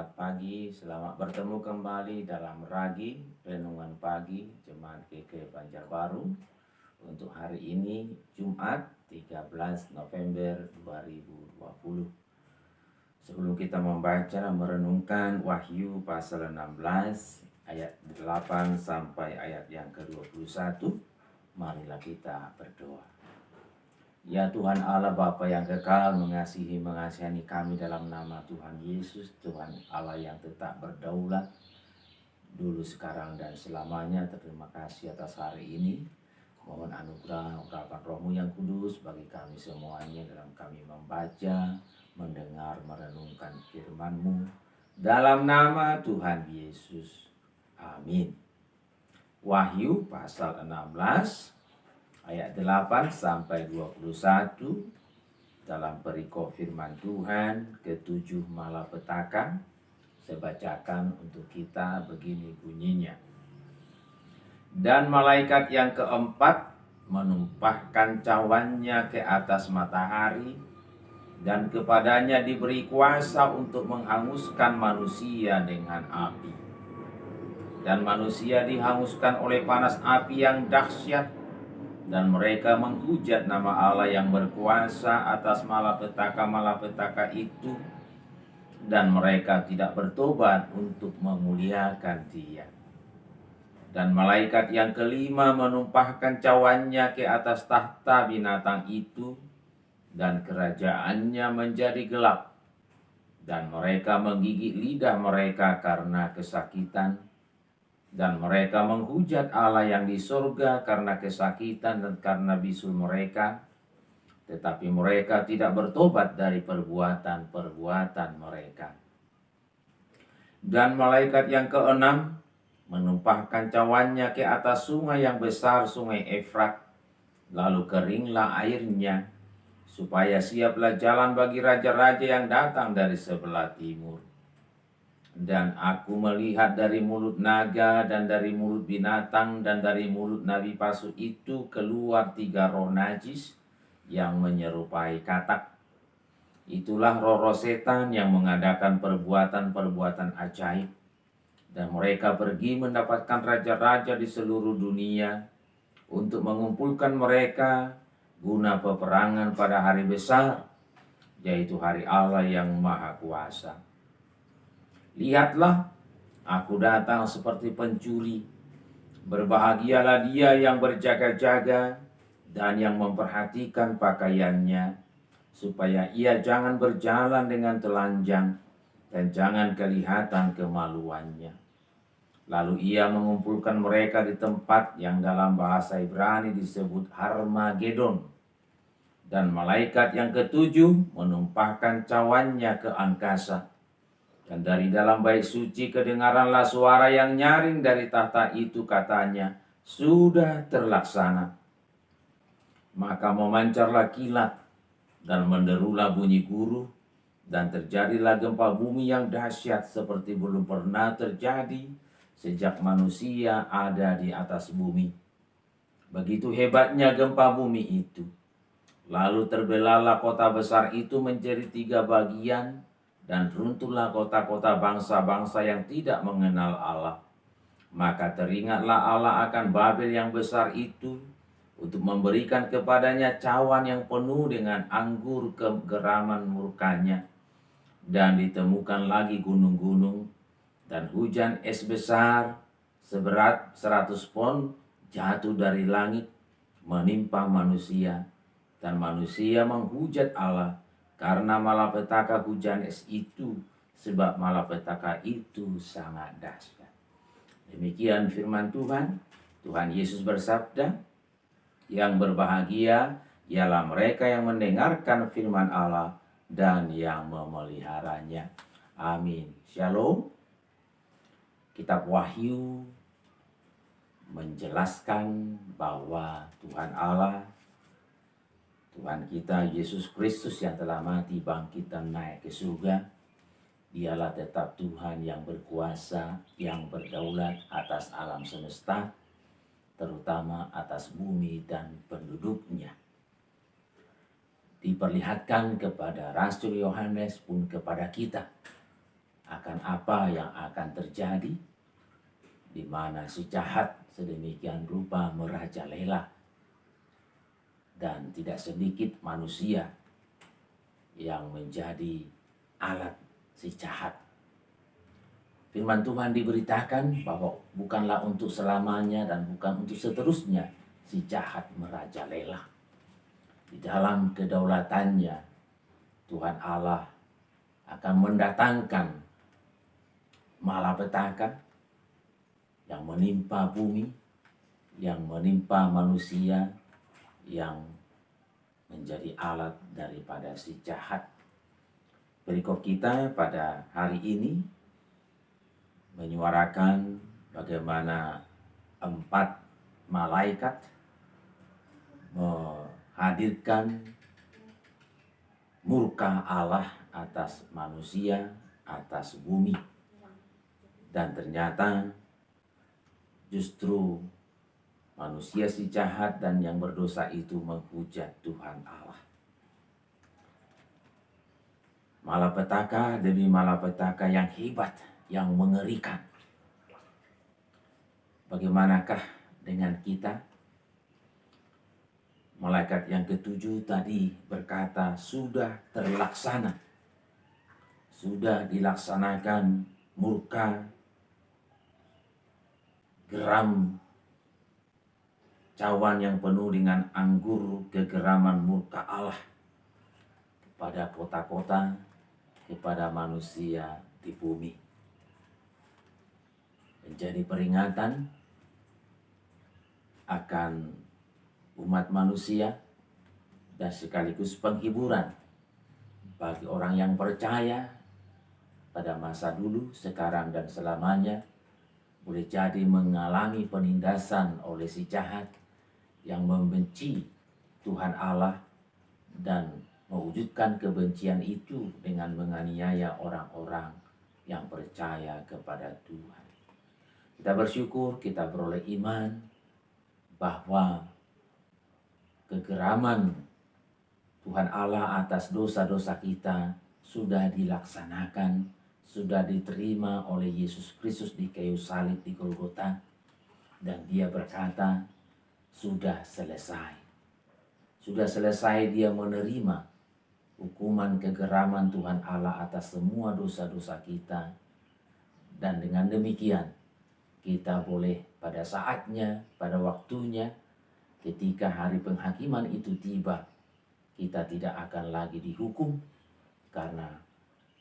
Selamat pagi, selamat bertemu kembali dalam Ragi Renungan Pagi Jemaat GK Banjarbaru untuk hari ini Jumat 13 November 2020. Sebelum kita membaca merenungkan Wahyu pasal 16 ayat 8 sampai ayat yang ke-21, marilah kita berdoa. Ya Tuhan Allah Bapa yang kekal, mengasihani kami dalam nama Tuhan Yesus, Tuhan Allah yang tetap berdaulat dulu, sekarang, dan selamanya. Terima kasih atas hari ini. Mohon anugerah urapan Roh-Mu yang kudus bagi kami semuanya dalam kami membaca, mendengar, merenungkan firman-Mu. Dalam nama Tuhan Yesus. Amin. Wahyu pasal 16 ayat 8 sampai 21 dalam perikop firman Tuhan ke-7 malapetaka. Saya bacakan untuk kita, begini bunyinya. Dan malaikat yang keempat menumpahkan cawannya ke atas matahari, dan kepadanya diberi kuasa untuk menghanguskan manusia dengan api. Dan manusia dihanguskan oleh panas api yang dahsyat, dan mereka menghujat nama Allah yang berkuasa atas malapetaka-malapetaka itu, dan mereka tidak bertobat untuk memuliakan Dia. Dan malaikat yang kelima menumpahkan cawannya ke atas tahta binatang itu, dan kerajaannya menjadi gelap, dan mereka menggigit lidah mereka karena kesakitan. Dan mereka menghujat Allah yang di surga karena kesakitan dan karena bisul mereka, tetapi mereka tidak bertobat dari perbuatan-perbuatan mereka. Dan malaikat yang keenam menumpahkan cawannya ke atas sungai yang besar, sungai Efrat, lalu keringlah airnya, supaya siaplah jalan bagi raja-raja yang datang dari sebelah timur. Dan aku melihat dari mulut naga dan dari mulut binatang dan dari mulut nabi palsu itu keluar 3 roh najis yang menyerupai katak. Itulah roh-roh setan yang mengadakan perbuatan-perbuatan ajaib. Dan mereka pergi mendapatkan raja-raja di seluruh dunia untuk mengumpulkan mereka guna peperangan pada hari besar, yaitu hari Allah yang Maha Kuasa. Lihatlah, aku datang seperti pencuri. Berbahagialah dia yang berjaga-jaga dan yang memperhatikan pakaiannya, supaya ia jangan berjalan dengan telanjang dan jangan kelihatan kemaluannya. Lalu ia mengumpulkan mereka di tempat yang dalam bahasa Ibrani disebut Harmagedon. Dan malaikat yang ke-7 menumpahkan cawannya ke angkasa. Dan dari dalam bait suci kedengaranlah suara yang nyaring dari tahta itu, katanya, sudah terlaksana. Maka memancarlah kilat dan menderulah bunyi guru, dan terjadilah gempa bumi yang dahsyat seperti belum pernah terjadi sejak manusia ada di atas bumi. Begitu hebatnya gempa bumi itu. Lalu terbelahlah kota besar itu menjadi 3 bagian, dan runtuhlah kota-kota bangsa-bangsa yang tidak mengenal Allah. Maka teringatlah Allah akan Babel yang besar itu, untuk memberikan kepadanya cawan yang penuh dengan anggur kegeraman murkanya. Dan ditemukan lagi gunung-gunung, dan hujan es besar seberat 100 pon jatuh dari langit menimpa manusia. Dan manusia menghujat Allah karena malapetaka hujan es itu, sebab malapetaka itu sangat dahsyat. Demikian firman Tuhan. Tuhan Yesus bersabda, yang berbahagia ialah mereka yang mendengarkan firman Allah dan yang memeliharanya. Amin. Shalom. Kitab Wahyu menjelaskan bahwa Tuhan Allah, Tuhan kita Yesus Kristus yang telah mati, bangkit, dan naik ke surga, Dialah tetap Tuhan yang berkuasa, yang berdaulat atas alam semesta, terutama atas bumi dan penduduknya. Diperlihatkan kepada Rasul Yohanes pun kepada kita akan apa yang akan terjadi, di mana si jahat sedemikian rupa merajalela, dan tidak sedikit manusia yang menjadi alat si jahat. Firman Tuhan diberitakan bahwa bukanlah untuk selamanya dan bukan untuk seterusnya si jahat merajalela. Di dalam kedaulatannya, Tuhan Allah akan mendatangkan malapetaka yang menimpa bumi, yang menimpa manusia, yang menjadi alat daripada si jahat. Perikop kita pada hari ini menyuarakan bagaimana 4 malaikat menghadirkan murka Allah atas manusia, atas bumi. Dan ternyata justru manusia si jahat dan yang berdosa itu menghujat Tuhan Allah. Malapetaka demi malapetaka yang hebat, yang mengerikan. Bagaimanakah dengan kita? Malaikat yang ke-7 tadi berkata, sudah terlaksana. Sudah dilaksanakan murka, geram, cawan yang penuh dengan anggur kegeraman murka Allah kepada kota-kota, kepada manusia di bumi. Menjadi peringatan akan umat manusia dan sekaligus penghiburan bagi orang yang percaya pada masa dulu, sekarang dan selamanya, boleh jadi mengalami penindasan oleh si jahat yang membenci Tuhan Allah dan mewujudkan kebencian itu dengan menganiaya orang-orang yang percaya kepada Tuhan. Kita bersyukur kita beroleh iman bahwa kegeraman Tuhan Allah atas dosa-dosa kita sudah dilaksanakan, sudah diterima oleh Yesus Kristus di kayu salib di Golgota. Dan dia berkata, sudah selesai. Sudah selesai dia menerima hukuman kegeraman Tuhan Allah atas semua dosa-dosa kita. Dan dengan demikian kita boleh pada saatnya, pada waktunya, ketika hari penghakiman itu tiba, kita tidak akan lagi dihukum karena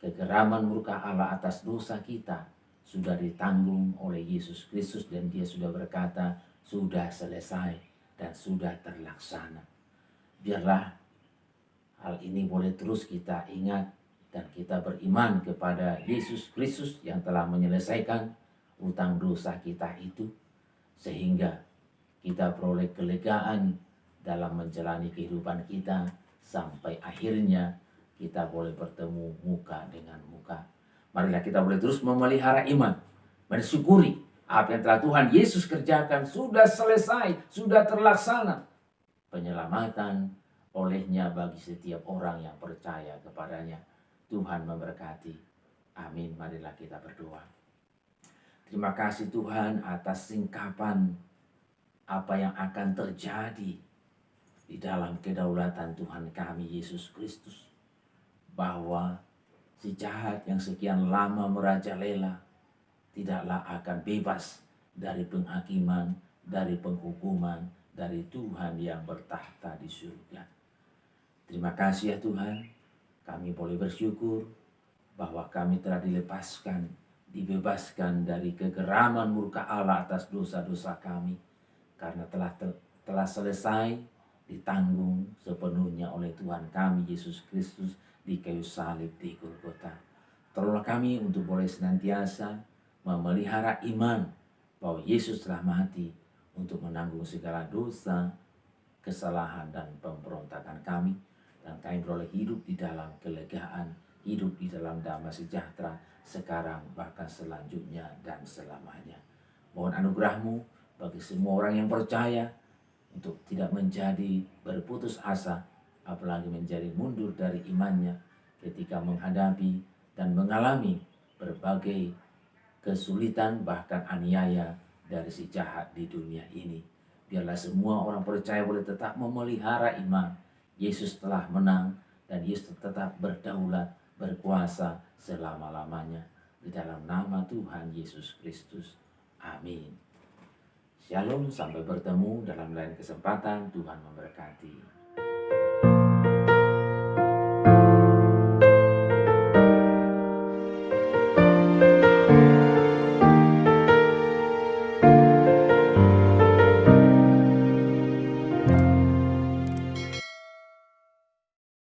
kegeraman murka Allah atas dosa kita sudah ditanggung oleh Yesus Kristus, dan dia sudah berkata, sudah selesai dan sudah terlaksana. Biarlah hal ini boleh terus kita ingat dan kita beriman kepada Yesus Kristus yang telah menyelesaikan utang dosa kita itu, sehingga kita peroleh kelegaan dalam menjalani kehidupan kita sampai akhirnya kita boleh bertemu muka dengan muka. Marilah kita boleh terus memelihara iman, bersyukuri apa yang telah Tuhan Yesus kerjakan sudah selesai, sudah terlaksana. Penyelamatan olehnya bagi setiap orang yang percaya kepadanya. Tuhan memberkati. Amin. Marilah kita berdoa. Terima kasih Tuhan atas singkapan apa yang akan terjadi di dalam kedaulatan Tuhan kami Yesus Kristus, bahwa si jahat yang sekian lama merajalela tidaklah akan bebas dari penghakiman, dari penghukuman, dari Tuhan yang bertahta di surga. Terima kasih ya Tuhan, kami boleh bersyukur bahwa kami telah dilepaskan, dibebaskan dari kegeraman murka Allah atas dosa-dosa kami, karena telah selesai ditanggung sepenuhnya oleh Tuhan kami Yesus Kristus di kayu salib di Golgota. Tolonglah kami untuk boleh senantiasa memelihara iman bahwa Yesus telah mati untuk menanggung segala dosa, kesalahan dan pemberontakan kami, dan kami beroleh hidup di dalam kelegaan, hidup di dalam damai sejahtera sekarang bahkan selanjutnya dan selamanya. Mohon anugerah-Mu bagi semua orang yang percaya untuk tidak menjadi berputus asa, apalagi menjadi mundur dari imannya ketika menghadapi dan mengalami berbagai kesulitan bahkan aniaya dari si jahat di dunia ini. Biarlah semua orang percaya boleh tetap memelihara iman. Yesus telah menang dan Yesus tetap berdaulat, berkuasa selama-lamanya. Di dalam nama Tuhan Yesus Kristus. Amin. Shalom, sampai bertemu dalam lain kesempatan. Tuhan memberkati.